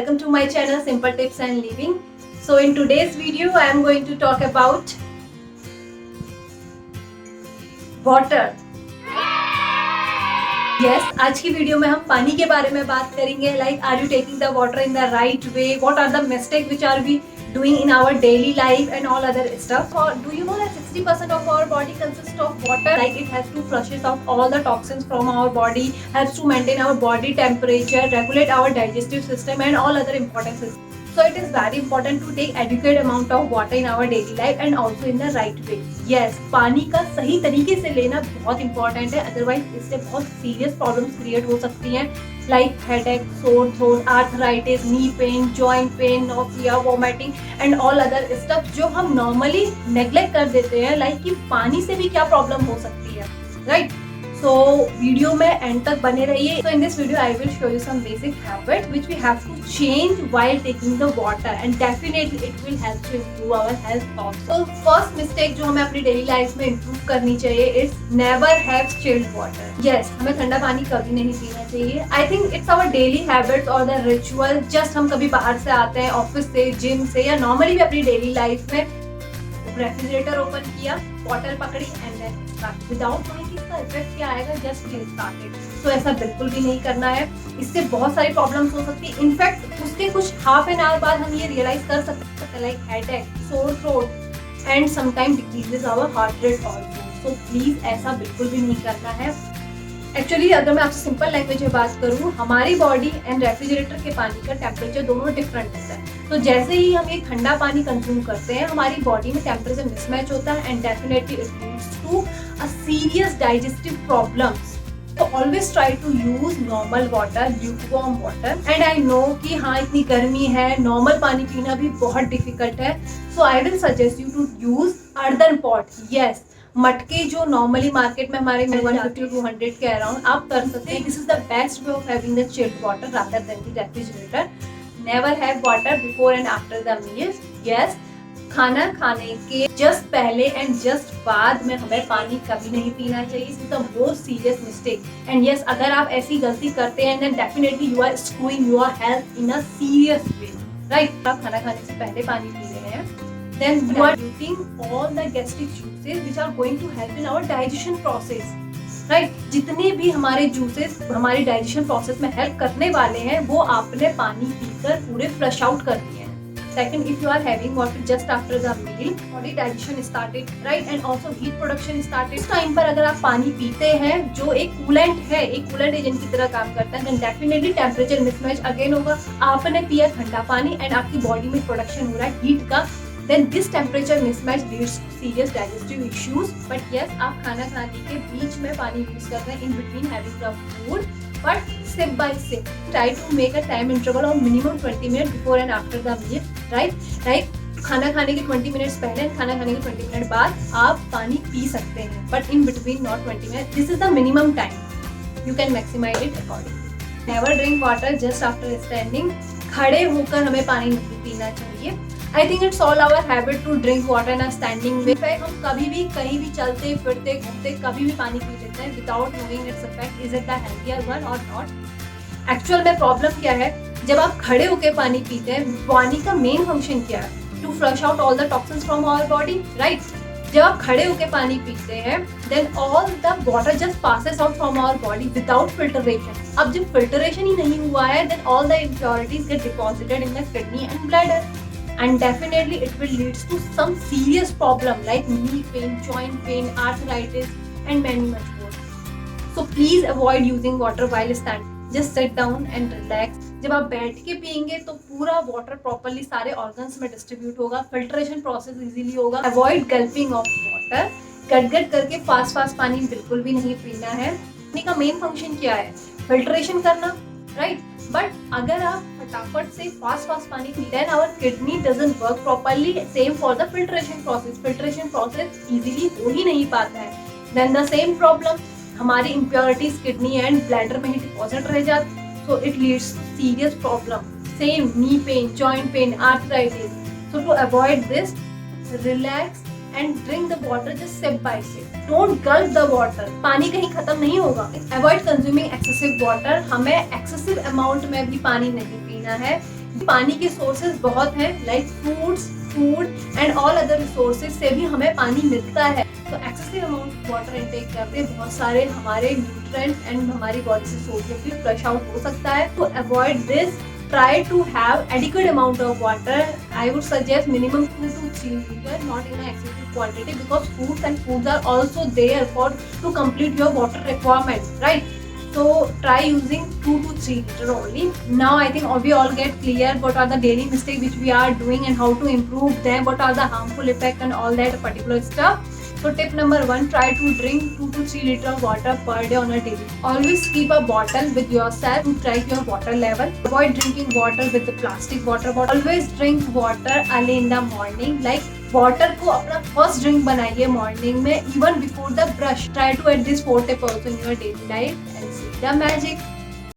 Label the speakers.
Speaker 1: welcome to my channel Simple Tips and Living. So in today's video I am going to talk about water. Yes, आज की video में हम पानी के बारे में बात करेंगे. Like, are you taking the water in the right way? What are the mistakes which are we doing in our daily life and all other stuff? Or do you know that 60% of our body consists of water? Like, it has to flush out all the toxins from our body, has to maintain our body temperature, regulate our digestive system and all other important systems. So it is very important to take adequate amount of water in our daily life and also in the right way. Yes, पानी का सही तरीके से लेना बहुत important है, otherwise इससे बहुत serious problems create हो सकती हैं, like headache, sore throat, arthritis, knee pain, joint pain, nausea, vomiting and all other stuff जो हम normally neglect कर देते हैं, like कि पानी से भी क्या problem हो सकती है, right? So वीडियो में एंड तक बने रहिए. So in this video I will show you some basic habits which we have to change while taking the water and definitely it will help to improve our health also. So first mistake जो हमें अपनी daily life में improve करनी चाहिए is never have chilled water. Yes, हमें ठंडा पानी कभी नहीं पीना चाहिए. I think it's our daily habits or the ritual. Just हम कभी बाहर से आते हैं ऑफिस से, जिम से या नॉर्मली भी अपनी डेली लाइफ में रेफ्रिजरेटर ओपन किया, बॉटल पकड़ी and then start without knowing कि इसका इफेक्ट क्या आएगा, जस्ट स्टार्टेड. तो ऐसा बिल्कुल भी नहीं करना है. इससे बहुत सारी प्रॉब्लम्स हो सकती है. इनफैक्ट उसके कुछ हाफ एन आवर बाद हम ये रियलाइज कर सकते हैं like headache, sore throat and sometime decreases our heart rate also. So please ऐसा बिल्कुल भी नहीं करना है. एक्चुअली अगर मैं आपसे सिंपल लैंग्वेज में बात करूँ, हमारी बॉडी एंड रेफ्रिजरेटर के पानी का टेम्परेचर दोनों डिफरेंट होता है. तो जैसे ही हम ये ठंडा पानी कंज्यूम करते हैं, हमारी बॉडी में टेम्परेचर मिसमैच होता है and definitely it leads to a serious digestive problems. तो always try to use normal water, lukewarm water. And I know कि हाँ इतनी गर्मी है, नॉर्मल पानी पीना भी बहुत डिफिकल्ट है. So I will suggest you to use earthen pot. Yes, मटके जो नॉर्मली मार्केट में हमारे 150 to 200 के अराउंड आप कर सकते हैं. This is the best way of having the chilled water rather than the refrigerator. Never have water before and after the meals. Yes, खाना खाने के जस्ट पहले एंड जस्ट बाद में हमें पानी कभी नहीं पीना चाहिए. This is the most serious mistake. And yes, अगर आप ऐसी गलती करते हैं then definitely you are screwing your health in a serious way. Right, आप खाना खाने से पहले पानी पी रहे हैं, then you are eating all the gastric juices which are going to help in our digestion process. Right? जितने भी हमारे juices हमारे digestion process में help करने वाले हैं, वो आपने पानी पीकर पूरे flush out कर दिए हैं. Second, if you are having water just after the meal, body digestion started, right? And also heat production started. इस टाइम पर अगर आप पानी पीते हैं जो एक कूलेंट है, एक कूलेंट एजेंट की तरह काम करता है, then definitely temperature mismatch again होगा. आपने पिया ठंडा पानी and आपकी बॉडी में प्रोडक्शन हो रहा है हीट का, then this temperature mismatch leads to serious digestive issues. But yes, आप खाना खाने के बीच में पानी यूज कर रहे हैं in between having the food, but sip by sip. Try to make a time interval of minimum 20 minutes before and after the meal. Right? खाना खाने के 20 मिनट्स पहले, खाना खाने के 20 मिनट बाद आप पानी पी सकते हैं, but in between not 20 minutes. This is the minimum time. You can maximize it accordingly. Never drink water just after standing. खड़े होकर हमें पानी नहीं पीना चाहिए. I think it's all our habit to drink water in a standing way. हम कभी भी कहीं भी चलते फिरते घूमते कभी भी पानी पी लेते हैं without knowing its effect. Is it the healthier one or not? Actual में प्रॉब्लम क्या है, जब आप खड़े होकर पानी पीते हैं, पानी का मेन फंक्शन क्या है? To flush out all the toxins from our body, right? जब आप खड़े होकर पानी पीते हैं, then all the water just passes out from our body without filtration. अब जब filtration ही नहीं हुआ है, then all the impurities get deposited in the kidney and bladder. And definitely it will lead to some serious problem like knee pain, joint pain, arthritis and many much more. So please avoid using water while standing. Just sit down and relax. जब आप बैठ के पियेंगे तो पूरा water properly सारे organs में distribute होगा, फिल्ट्रेशन प्रोसेस इजीली होगा. Avoid gulping of water. गट करके फास्ट पानी बिल्कुल भी नहीं पीना है. पानी का मेन फंक्शन क्या है? फिल्ट्रेशन करना, राइट? बट अगर आप फटाफट से फास्ट पानी पीते हैं, our kidney doesn't work properly. Same for the filtration process easily हो ही नहीं पाता है. देन द सेम प्रॉब्लम, हमारी इम्प्योरिटीज किडनी एंड ब्लैडर में ही डिपॉजिट रह जाती. So it leads to serious problem. Same knee pain, joint pain, arthritis. So to avoid this, relax and drink the water just sip by sip. Don't gulp the water. पानी कहीं खत्म नहीं होगा. Avoid consuming excessive water. हमें excessive amount में भी पानी नहीं पीना है. पानी के सोर्सेज बहुत हैं, like fruits, food and all other resources से भी हमें पानी मिलता है। तो एक्सेसिव अमाउंट वाटर इनटेक करते बहुत सारे हमारे न्यूट्रिएंट्स एंड हमारी बॉडी से सोडियम भी फ्लश आउट हो सकता है। तो avoid this, try to have adequate amount of water. I would suggest minimum 2 to 3 liters, not in an excessive quantity, because fruits and foods are also there for to complete your water requirements, right? So try using 2 to 3 liter only. Now I think we all get clear what are the daily mistakes which we are doing and how to improve them, what are the harmful effects and all that particular stuff. So tip number 1, try to drink 2 to 3 liters of water per day on a daily. Always keep a bottle with yourself to track your water level. Avoid drinking water with the plastic water bottle. Always drink water early in the morning. Like water को अपना first drink बनाइए morning में, even before the brush. Try to add this 4 tips also in your daily life and see the magic.